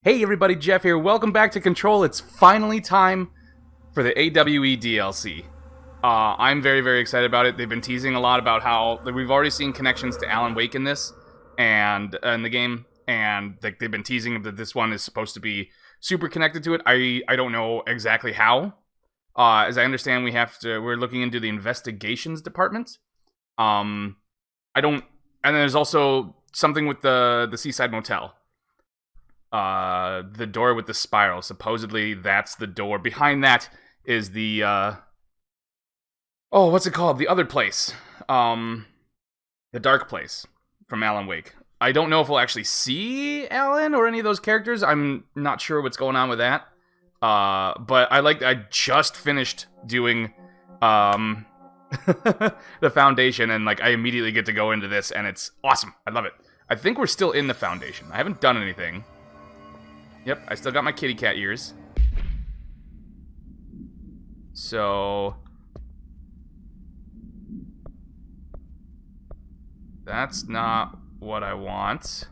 Hey everybody, Jeff here. Welcome back to Control. It's finally time for the AWE DLC. I'm very, very excited about it. They've been teasing a lot about how we've already seen connections to Alan Wake in this and in the game, and they've been teasing that this one is supposed to be super connected to it. I don't know exactly how. As I understand, we're looking into the investigations department. I don't, and there's also something with the Seaside Motel. The door with the spiral. Supposedly, that's the door. Behind that is the, what's it called? The other place. The dark place from Alan Wake. I don't know if we'll actually see Alan or any of those characters. I'm not sure what's going on with that. But I just finished doing, the Foundation, and, I immediately get to go into this, and it's awesome. I love it. I think we're still in the Foundation. I haven't done anything. Yep, I still got my kitty cat ears. So... that's not what I want.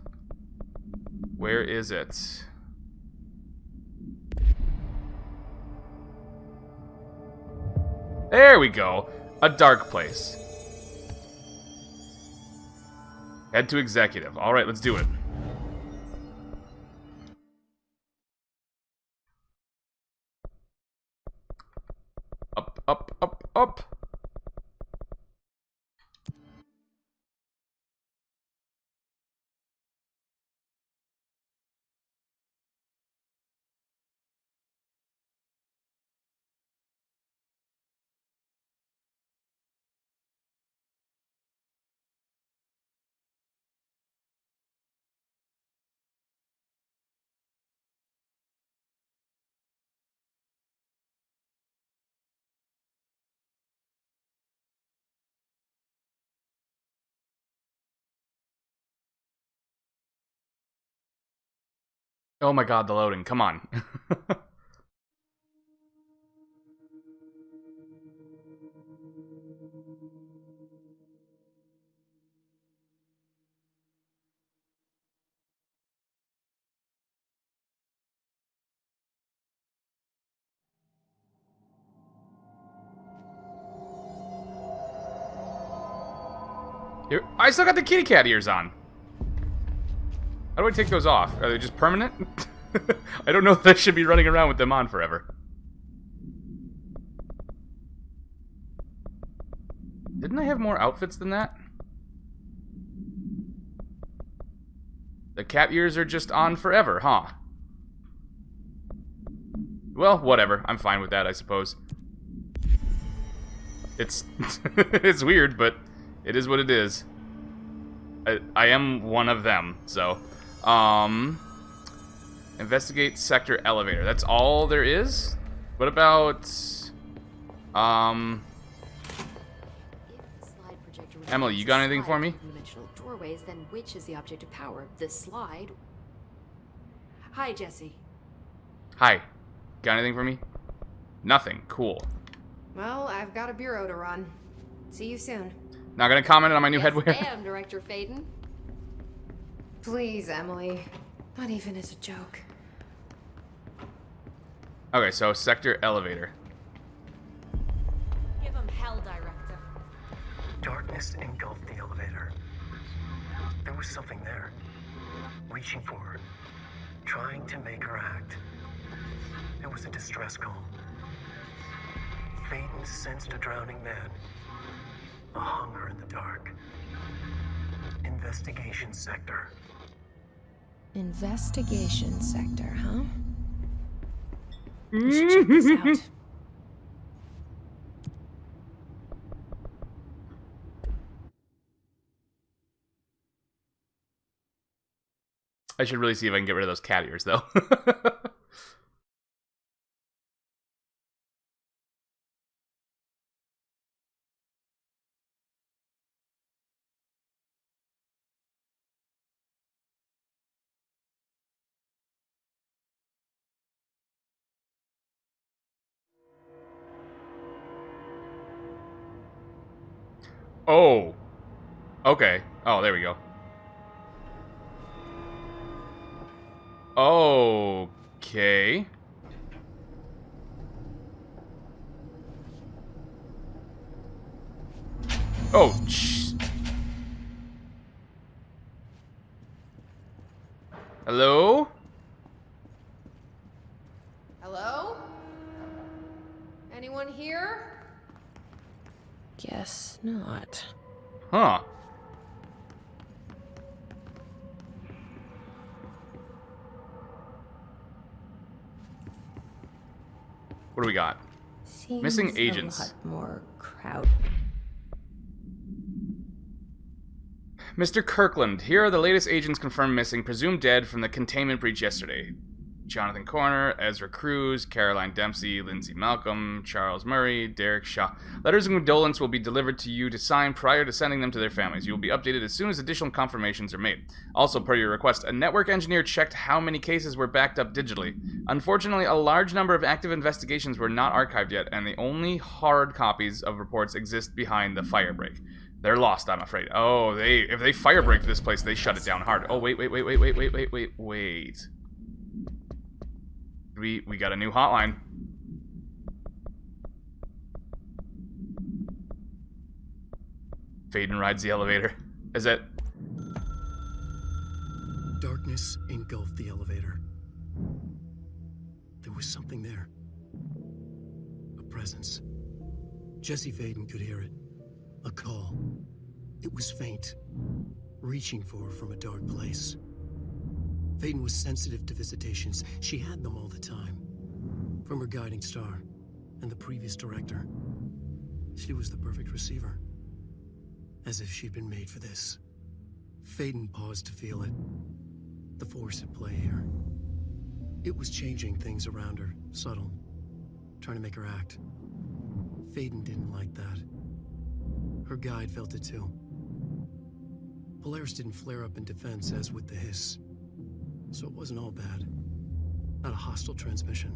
Where is it? There we go. A dark place. Head to executive. Alright, let's do it. Up, up, up, up. Oh my god, the loading. Come on. Here, I still got the kitty cat ears on. How do I take those off? Are they just permanent? I don't know if I should be running around with them on forever. Didn't I have more outfits than that? The cat ears are just on forever, huh? Well, whatever. I'm fine with that, I suppose. It's it's weird, but it is what it is. I am one of them, so... investigate sector elevator. That's all there is? What about... Emily, you got anything for me? Doorways, then which is the object of power? The slide? Hi, Jesse. Hi. Got anything for me? Nothing. Cool. Well, I've got a bureau to run. See you soon. Not gonna comment on my new headwear? I am, Director Faden. Please, Emily. Not even as a joke. Okay, so sector elevator. Give him hell, Director. Darkness engulfed the elevator. There was something there, reaching for her, trying to make her act. It was a distress call. Faden sensed a drowning man, a hunger in the dark. Investigation sector. Investigation sector, huh? We should check this out. I should really see if I can get rid of those cat ears, though. Oh. Okay. Oh, there we go. Okay. Oh, hello? Hello? Anyone here? Guess not. Huh. What do we got? Seems Missing agents. A lot more crowd. Mr. Kirkland, here are the latest agents confirmed missing, presumed dead from the containment breach yesterday. Jonathan Corner, Ezra Cruz, Caroline Dempsey, Lindsay Malcolm, Charles Murray, Derek Shaw. Letters of condolence will be delivered to you to sign prior to sending them to their families. You will be updated as soon as additional confirmations are made. Also, per your request, a network engineer checked how many cases were backed up digitally. Unfortunately, a large number of active investigations were not archived yet, and the only hard copies of reports exist behind the firebreak. They're lost, I'm afraid. Oh, if they firebreak this place, they shut it down hard. Oh, wait. We got a new hotline. Faden rides the elevator. Is it? Darkness engulfed the elevator. There was something there. A presence. Jesse Faden could hear it. A call. It was faint, reaching for her from a dark place. Faden was sensitive to visitations. She had them all the time. From her guiding star and the previous director. She was the perfect receiver. As if she'd been made for this. Faden paused to feel it. The force at play here. It was changing things around her, subtle. Trying to make her act. Faden didn't like that. Her guide felt it too. Polaris didn't flare up in defense as with the hiss. So it wasn't all bad. Not a hostile transmission.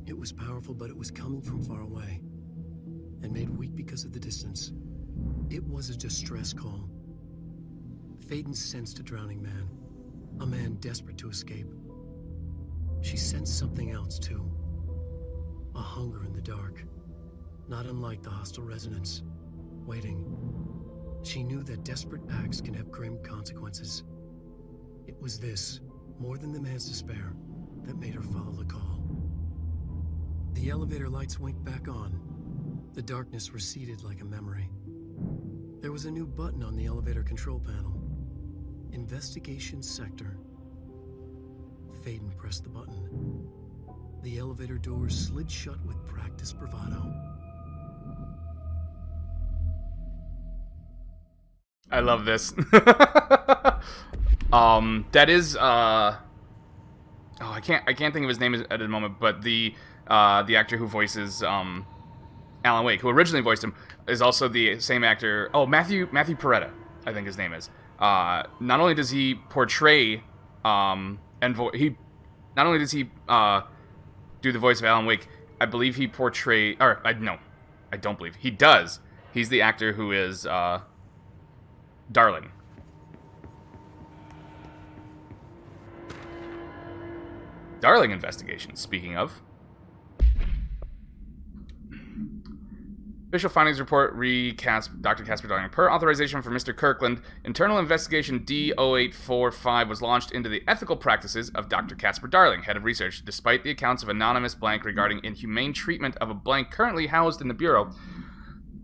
It was powerful, but it was coming from far away. And made weak because of the distance. It was a distress call. Faden sensed a drowning man. A man desperate to escape. She sensed something else too. A hunger in the dark. Not unlike the hostile resonance. Waiting. She knew that desperate acts can have grim consequences. It was this, more than the man's despair, that made her follow the call. The elevator lights winked back on. The darkness receded like a memory. There was a new button on the elevator control panel. Investigation Sector. Faden pressed the button. The elevator doors slid shut with practiced bravado. I love this. That is oh, I can't think of his name at the moment, but the actor who voices Alan Wake, who originally voiced him, is also the same actor. Oh, Matthew Peretta, I think his name is. Not only does he portray not only does he do the voice of Alan Wake, I believe he portray I don't believe he does. He's the actor who is Darling. Darling investigation, speaking of. Official findings report recast Dr. Casper Darling. Per authorization from Mr. Kirkland, internal investigation D0845 was launched into the ethical practices of Dr. Casper Darling, head of research. Despite the accounts of anonymous blank regarding inhumane treatment of a blank currently housed in the Bureau,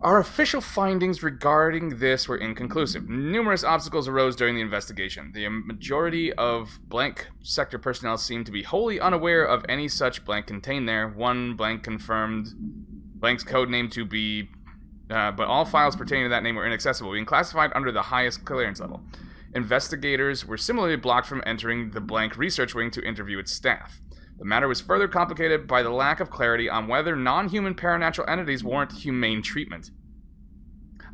our official findings regarding this were inconclusive. Numerous obstacles arose during the investigation. The majority of blank sector personnel seemed to be wholly unaware of any such blank contained there. One blank confirmed blank's code name to be, but all files pertaining to that name were inaccessible, being classified under the highest clearance level. Investigators were similarly blocked from entering the blank research wing to interview its staff. The matter was further complicated by the lack of clarity on whether non-human paranatural entities warrant humane treatment.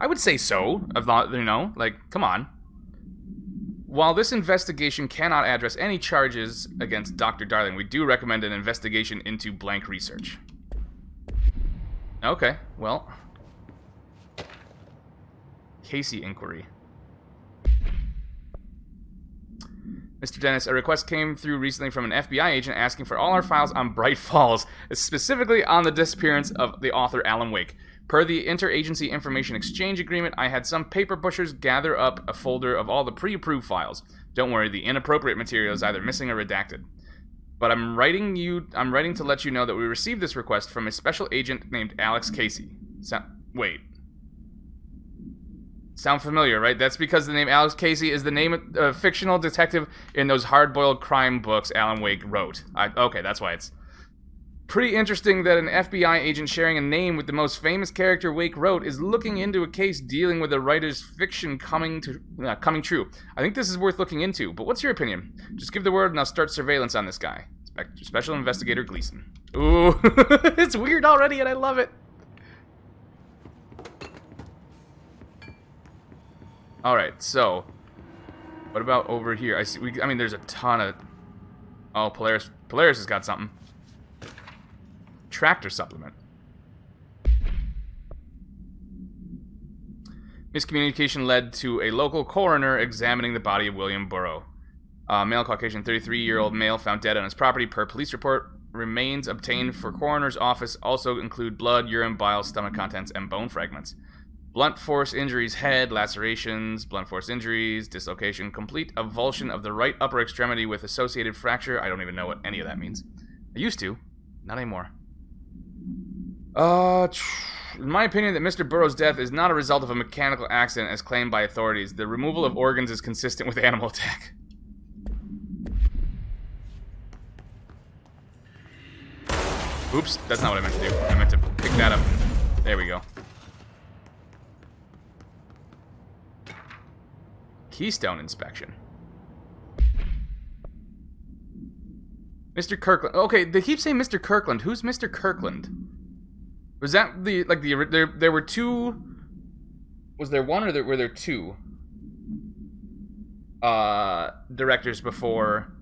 I would say so. I thought, come on. While this investigation cannot address any charges against Dr. Darling, we do recommend an investigation into blank research. Okay, well. Casey inquiry. Mr. Dennis, a request came through recently from an FBI agent asking for all our files on Bright Falls, specifically on the disappearance of the author Alan Wake. Per the Interagency Information Exchange Agreement, I had some paper pushers gather up a folder of all the pre-approved files. Don't worry, the inappropriate material is either missing or redacted. But I'm writing to let you know that we received this request from a special agent named Alex Casey. Wait. Sound familiar, right? That's because the name Alex Casey is the name of a fictional detective in those hard-boiled crime books Alan Wake wrote. Okay, that's why it's pretty interesting that an FBI agent sharing a name with the most famous character Wake wrote is looking into a case dealing with a writer's fiction coming true. I think this is worth looking into, but what's your opinion? Just give the word and I'll start surveillance on this guy. Special Investigator Gleason. Ooh, it's weird already and I love it. Alright, so what about over here? I mean, there's a ton of... Oh, Polaris has got something. Tractor supplement. Miscommunication led to a local coroner examining the body of William Burrow. Male Caucasian 33-year-old male found dead on his property per police report. Remains obtained for coroner's office also include blood, urine, bile, stomach contents, and bone fragments. Blunt force injuries, head, lacerations, blunt force injuries, dislocation, complete avulsion of the right upper extremity with associated fracture. I don't even know what any of that means. I used to. Not anymore. In my opinion, that Mr. Burrow's death is not a result of a mechanical accident as claimed by authorities. The removal of organs is consistent with animal attack. Oops, that's not what I meant to do. I meant to pick that up. There we go. Keystone inspection. Mr. Kirkland. Okay, they keep saying Mr. Kirkland. Who's Mr. Kirkland? Was that there were two... Was there one or were there two directors before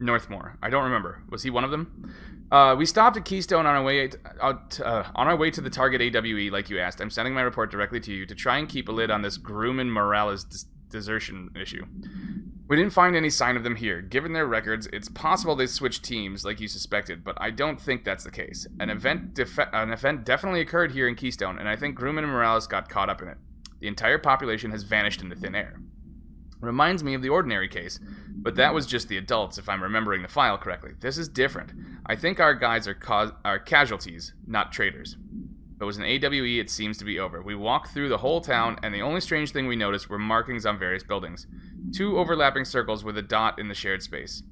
Northmore? I don't remember. Was he one of them? We stopped at Keystone on our way to the target AWE, like you asked. I'm sending my report directly to you to try and keep a lid on this Grumman Morales desertion issue. We didn't find any sign of them here. Given their records, it's possible they switched teams, like you suspected, but I don't think that's the case. An event definitely occurred here in Keystone, and I think Grumman and Morales got caught up in it. The entire population has vanished into thin air. Reminds me of the Ordinary case, but that was just the adults, if I'm remembering the file correctly. This is different. I think our guys are casualties, not traitors. If it was an AWE, it seems to be over. We walked through the whole town, and the only strange thing we noticed were markings on various buildings. 2 overlapping circles with a dot in the shared space.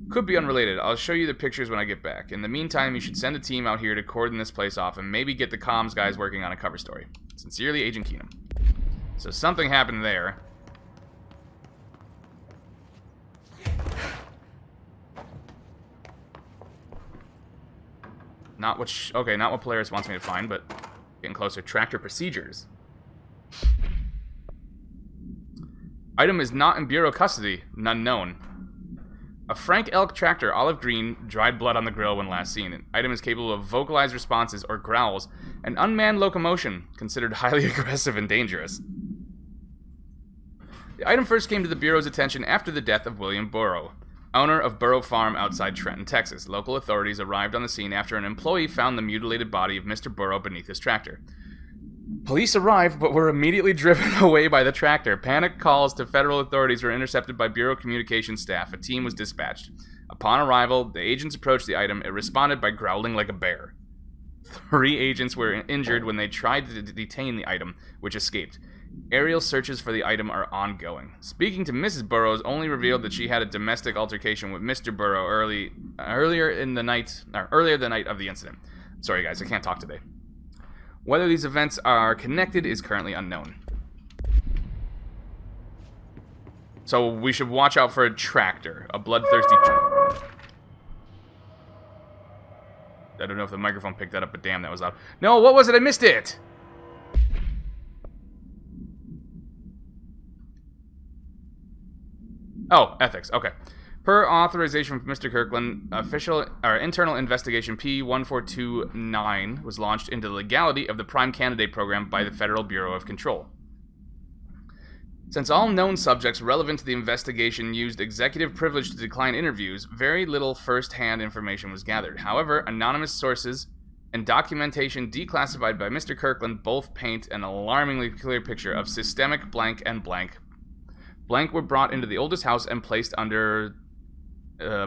Could be unrelated. I'll show you the pictures when I get back. In the meantime, you should send a team out here to cordon this place off and maybe get the comms guys working on a cover story. Sincerely, Agent Keenum. So something happened there. Not what Polaris wants me to find, but getting closer. Tractor procedures. Item is not in Bureau custody. None known. A Frank Elk tractor, olive green, dried blood on the grill when last seen. An item is capable of vocalized responses or growls. An unmanned locomotion, considered highly aggressive and dangerous. The item first came to the Bureau's attention after the death of William Burrow, owner of Burrow Farm outside Trenton, Texas. Local authorities arrived on the scene after an employee found the mutilated body of Mr. Burrow beneath his tractor. Police arrived, but were immediately driven away by the tractor. Panic calls to federal authorities were intercepted by Bureau communications staff. A team was dispatched. Upon arrival, the agents approached the item. It responded by growling like a bear. 3 agents were injured when they tried to detain the item, which escaped. Aerial searches for the item are ongoing. Speaking to Mrs. Burrows only revealed that she had a domestic altercation with Mr. Burrow earlier the night of the incident. Sorry guys, I can't talk today. Whether these events are connected is currently unknown. So we should watch out for a tractor, a bloodthirsty I don't know if the microphone picked that up, but damn, that was loud. No, what was it? I missed it! Oh, ethics. Okay. Per authorization from Mr. Kirkland, internal investigation P1429 was launched into the legality of the Prime Candidate Program by the Federal Bureau of Control. Since all known subjects relevant to the investigation used executive privilege to decline interviews, very little first-hand information was gathered. However, anonymous sources and documentation declassified by Mr. Kirkland both paint an alarmingly clear picture of systemic blank and blank. Blank were brought into the oldest house and placed under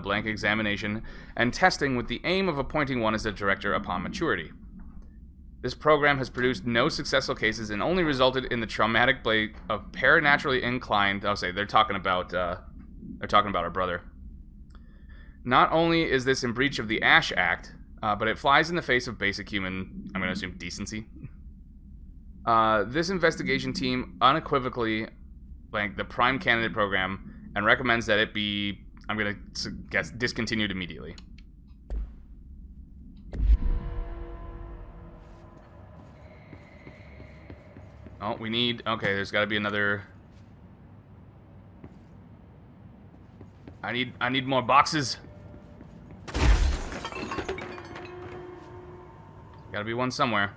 blank examination and testing with the aim of appointing one as a director upon maturity. This program has produced no successful cases and only resulted in the traumatic plague of paranaturally inclined. I'll say they're talking about our brother. Not only is this in breach of the Ash Act, but it flies in the face of basic human, I'm going to assume, decency. This investigation team unequivocally blank the prime candidate program and recommends that it be, I'm going to guess, discontinued immediately. Oh, we need... Okay, there's got to be another... I need more boxes. Gotta be one somewhere.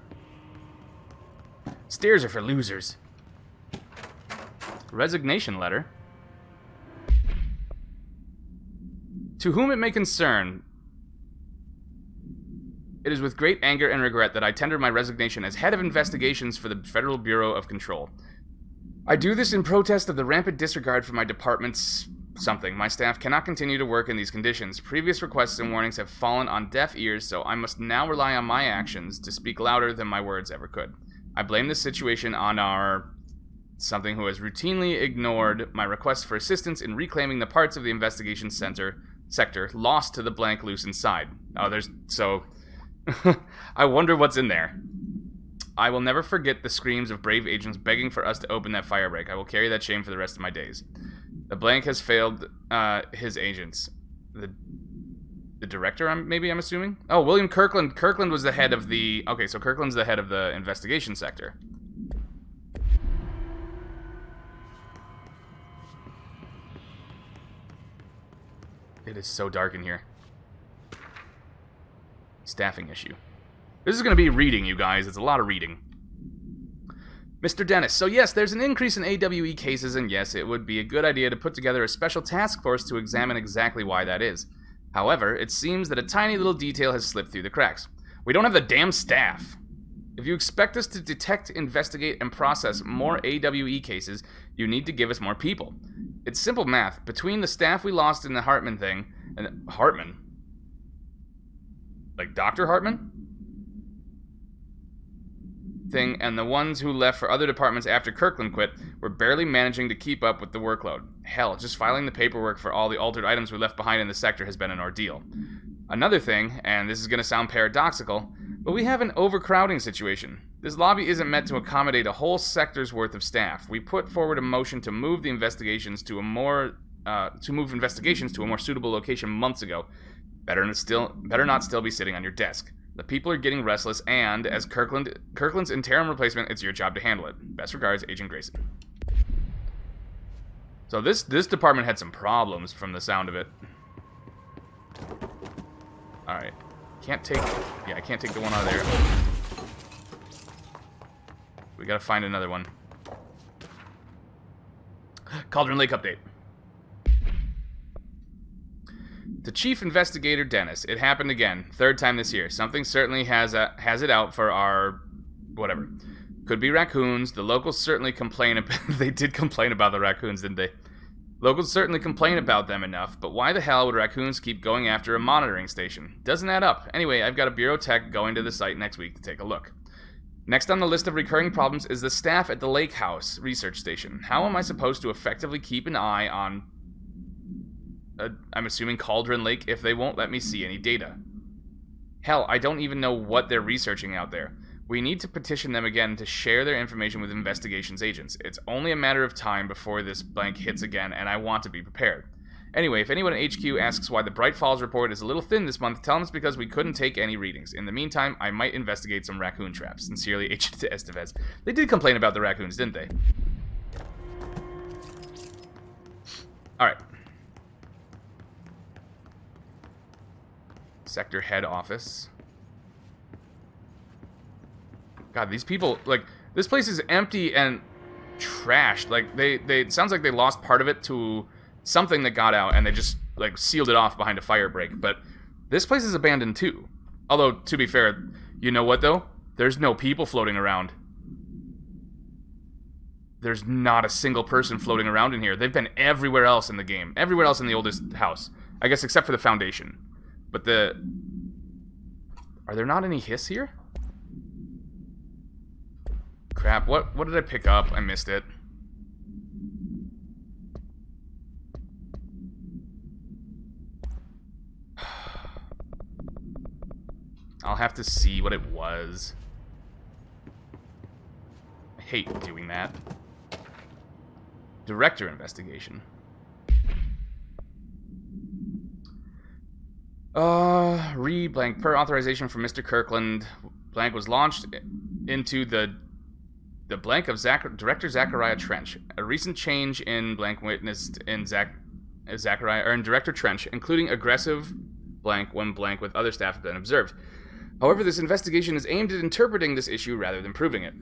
Stairs are for losers. Resignation letter. To whom it may concern, it is with great anger and regret that I tender my resignation as head of investigations for the Federal Bureau of Control. I do this in protest of the rampant disregard for my department's something. My staff cannot continue to work in these conditions. Previous requests and warnings have fallen on deaf ears, so I must now rely on my actions to speak louder than my words ever could. I blame this situation on our something who has routinely ignored my requests for assistance in reclaiming the parts of the investigation sector lost to the blank loose inside. Oh, there's... So... I wonder what's in there. I will never forget the screams of brave agents begging for us to open that fire break. I will carry that shame for the rest of my days. The blank has failed his agents. The director, I'm assuming? Oh, William Kirkland. Kirkland was the head of the... Okay, so Kirkland's the head of the investigation sector. It is so dark in here. Staffing issue. This is going to be reading, you guys. It's a lot of reading. Mr. Dennis, so yes, there's an increase in AWE cases, and yes, it would be a good idea to put together a special task force to examine exactly why that is. However, it seems that a tiny little detail has slipped through the cracks. We don't have the damn staff. If you expect us to detect, investigate, and process more AWE cases, you need to give us more people. It's simple math. Between the staff we lost in the Hartman thing, and Hartman? Like Dr. Hartman? Thing, and the ones who left for other departments after Kirkland quit, we're barely managing to keep up with the workload. Hell, just filing the paperwork for all the altered items we left behind in the sector has been an ordeal. Another thing, and this is going to sound paradoxical, but we have an overcrowding situation. This lobby isn't meant to accommodate a whole sector's worth of staff. We put forward a motion to move the investigations to a more suitable location months ago. Better not still be sitting on your desk. The people are getting restless, and as Kirkland's interim replacement, it's your job to handle it. Best regards, Agent Grayson. So this department had some problems from the sound of it. All right, I can't take the one out of there. We gotta find another one. Cauldron Lake update. To Chief Investigator Dennis, it happened again. Third time this year. Something certainly has it out for our... whatever. Could be raccoons. The locals certainly complain... They did complain about the raccoons, didn't they? Locals certainly complain about them enough, but why the hell would raccoons keep going after a monitoring station? Doesn't add up. Anyway, I've got a bureau tech going to the site next week to take a look. Next on the list of recurring problems is the staff at the Lake House research station. How am I supposed to effectively keep an eye on... I'm assuming Cauldron Lake if they won't let me see any data? Hell, I don't even know what they're researching out there. We need to petition them again to share their information with investigations agents. It's only a matter of time before this blank hits again, and I want to be prepared. Anyway, if anyone at HQ asks why the Bright Falls report is a little thin this month, tell them it's because we couldn't take any readings. In the meantime, I might investigate some raccoon traps. Sincerely, Agent Estevez. They did complain about the raccoons, didn't they? Alright. Sector head office. God, these people, like, this place is empty and crashed. Like, it sounds like they lost part of it to something that got out, and they just, like, sealed it off behind a fire break. But this place is abandoned, too. Although, to be fair, you know what, though? There's no people floating around. There's not a single person floating around in here. They've been everywhere else in the game. Everywhere else in the oldest house. I guess except for the foundation. But are there not any hiss here? Crap, what did I pick up? I missed it. I'll have to see what it was. I hate doing that. Director investigation. Blank. Per authorization from Mr. Kirkland, blank was launched into the blank of Director Zachariah Trench. A recent change in blank witnessed in Director Trench, including aggressive blank when blank with other staff have been observed. However, this investigation is aimed at interpreting this issue rather than proving it.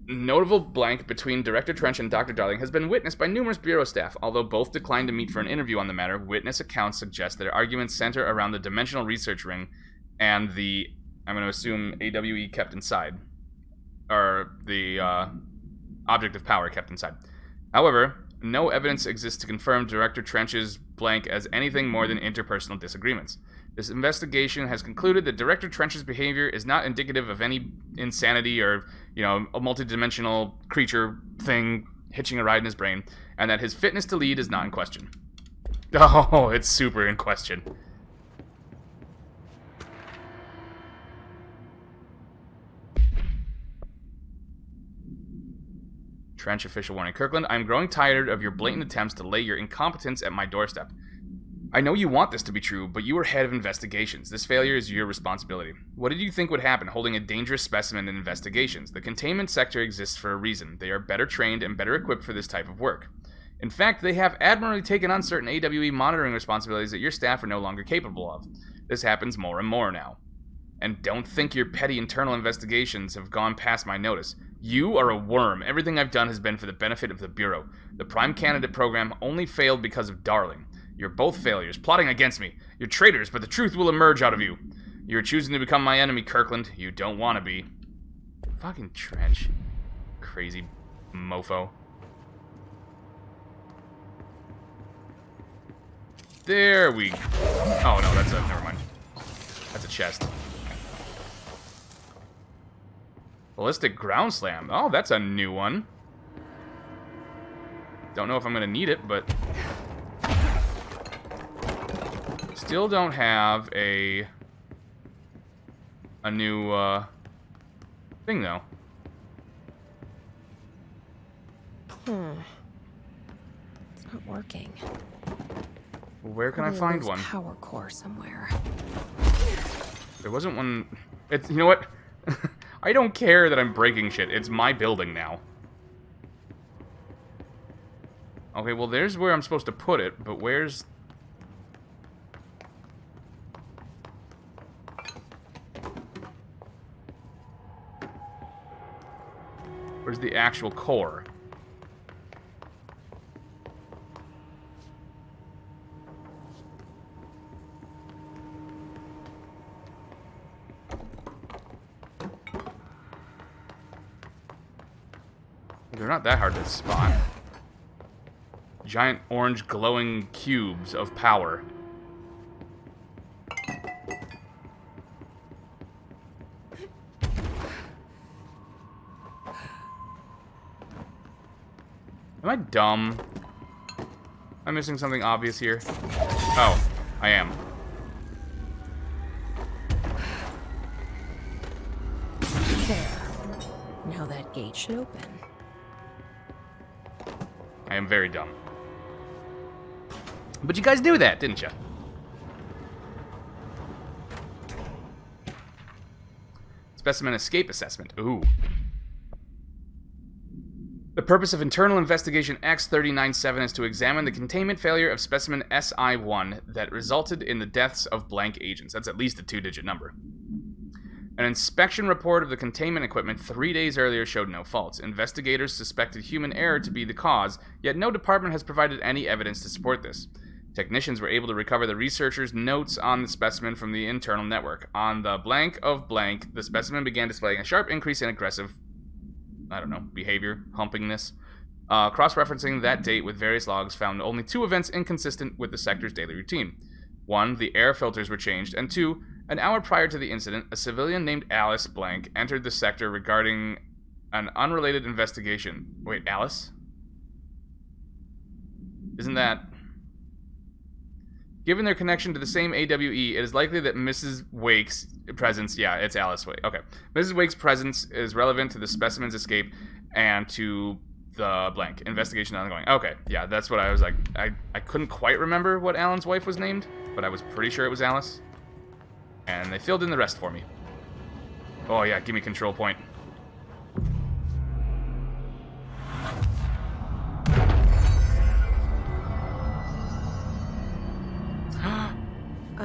Notable blank between Director Trench and Dr. Darling has been witnessed by numerous Bureau staff. Although both declined to meet for an interview on the matter, witness accounts suggest that their arguments center around the dimensional research ring and the, I'm going to assume, AWE kept inside. Or the object of power kept inside. However, no evidence exists to confirm Director Trench's blank as anything more than interpersonal disagreements. This investigation has concluded that Director Trench's behavior is not indicative of any insanity or, a multidimensional creature thing hitching a ride in his brain, and that his fitness to lead is not in question. Oh, it's super in question. Trench official warning. Kirkland, I'm growing tired of your blatant attempts to lay your incompetence at my doorstep. I know you want this to be true, but you are head of investigations. This failure is your responsibility. What did you think would happen holding a dangerous specimen in investigations? The containment sector exists for a reason. They are better trained and better equipped for this type of work. In fact, they have admirably taken on certain AWE monitoring responsibilities that your staff are no longer capable of. This happens more and more now. And don't think your petty internal investigations have gone past my notice. You are a worm. Everything I've done has been for the benefit of the Bureau. The Prime Candidate program only failed because of Darling. You're both failures, plotting against me. You're traitors, but the truth will emerge out of you. You're choosing to become my enemy, Kirkland. You don't want to be. Fucking Trench. Crazy mofo. There we... Oh, no, that's a... Never mind. That's a chest. Ballistic ground slam. Oh, that's a new one. Don't know if I'm going to need it, but... Still don't have a new thing though. It's not working. Where can I find one? Power core somewhere. There wasn't one. It's, you know what? I don't care that I'm breaking shit. It's my building now. Okay, well there's where I'm supposed to put it, but where's... Where's the actual core? They're not that hard to spot. Giant orange glowing cubes of power. Am I dumb? Am I missing something obvious here? Oh, I am. There. Now that gate should open. I am very dumb. But you guys knew that, didn't you? Specimen escape assessment. Ooh. The purpose of Internal Investigation X-397 is to examine the containment failure of specimen SI-1 that resulted in the deaths of blank agents. That's at least a 2-digit number. An inspection report of the containment equipment 3 days earlier showed no faults. Investigators suspected human error to be the cause, yet no department has provided any evidence to support this. Technicians were able to recover the researchers' notes on the specimen from the internal network. On the blank of blank, the specimen began displaying a sharp increase in aggressive, behavior, humpingness. Cross-referencing that date with various logs found only 2 events inconsistent with the sector's daily routine. 1, the air filters were changed, and 2, an hour prior to the incident, a civilian named Alice Blank entered the sector regarding an unrelated investigation. Wait, Alice? Isn't that... Given their connection to the same AWE, it is likely that Mrs. Wake's presence... Yeah, it's Alice Wake. Okay. Mrs. Wake's presence is relevant to the specimen's escape and to the blank. Investigation ongoing. Okay, yeah, that's what I was like. I couldn't quite remember what Alan's wife was named, but I was pretty sure it was Alice. And they filled in the rest for me. Oh yeah, give me control point.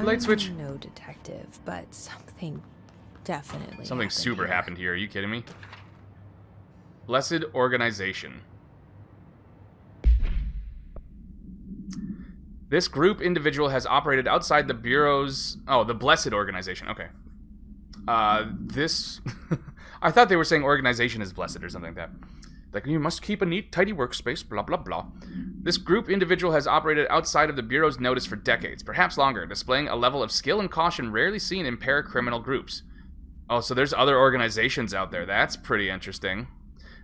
Light switch. I'm no detective, but something definitely Something super here. happened here. Are you kidding me? Blessed Organization. This group individual has operated outside the Bureau's... Oh, the Blessed Organization. Okay. This... I thought they were saying organization is blessed or something like that. Like, you must keep a neat, tidy workspace, blah, blah, blah. This group individual has operated outside of the Bureau's notice for decades, perhaps longer, displaying a level of skill and caution rarely seen in paracriminal groups. Oh, so there's other organizations out there. That's pretty interesting.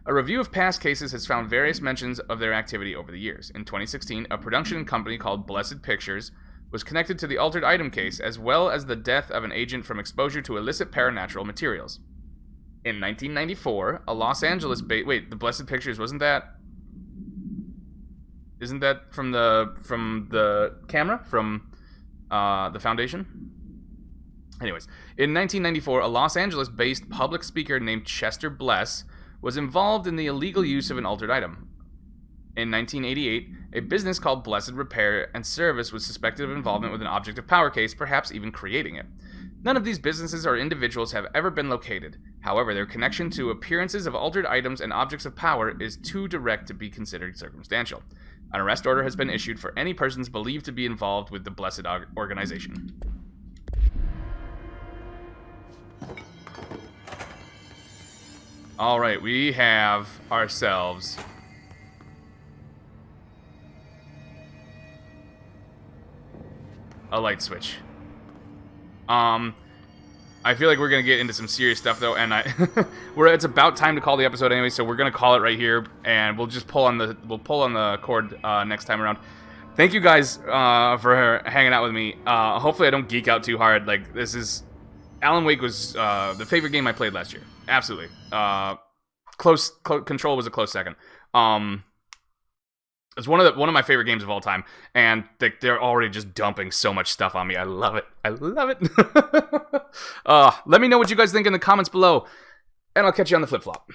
A review of past cases has found various mentions of their activity over the years. In 2016, a production company called Blessed Pictures was connected to the altered item case, as well as the death of an agent from exposure to illicit paranatural materials. In 1994, a Los Angeles... Wait, the Blessed Pictures, wasn't that... Isn't that from the camera? From the Foundation? Anyways, in 1994, a Los Angeles-based public speaker named Chester Bless was involved in the illegal use of an altered item. In 1988, a business called Blessed Repair and Service was suspected of involvement with an object of power case, perhaps even creating it. None of these businesses or individuals have ever been located. However, their connection to appearances of altered items and objects of power is too direct to be considered circumstantial. An arrest order has been issued for any persons believed to be involved with the Blessed Organization. Alright, we have ourselves a light switch. I feel like we're gonna get into some serious stuff though, and it's about time to call the episode anyway, so we're gonna call it right here, and we'll just pull on the cord next time around. Thank you guys for hanging out with me. Hopefully I don't geek out too hard. Like, this is... Alan Wake was the favorite game I played last year. Absolutely. Control was a close second. It's one of my favorite games of all time, and they're already just dumping so much stuff on me. I love it. I love it. Let me know what you guys think in the comments below, and I'll catch you on the flip-flop.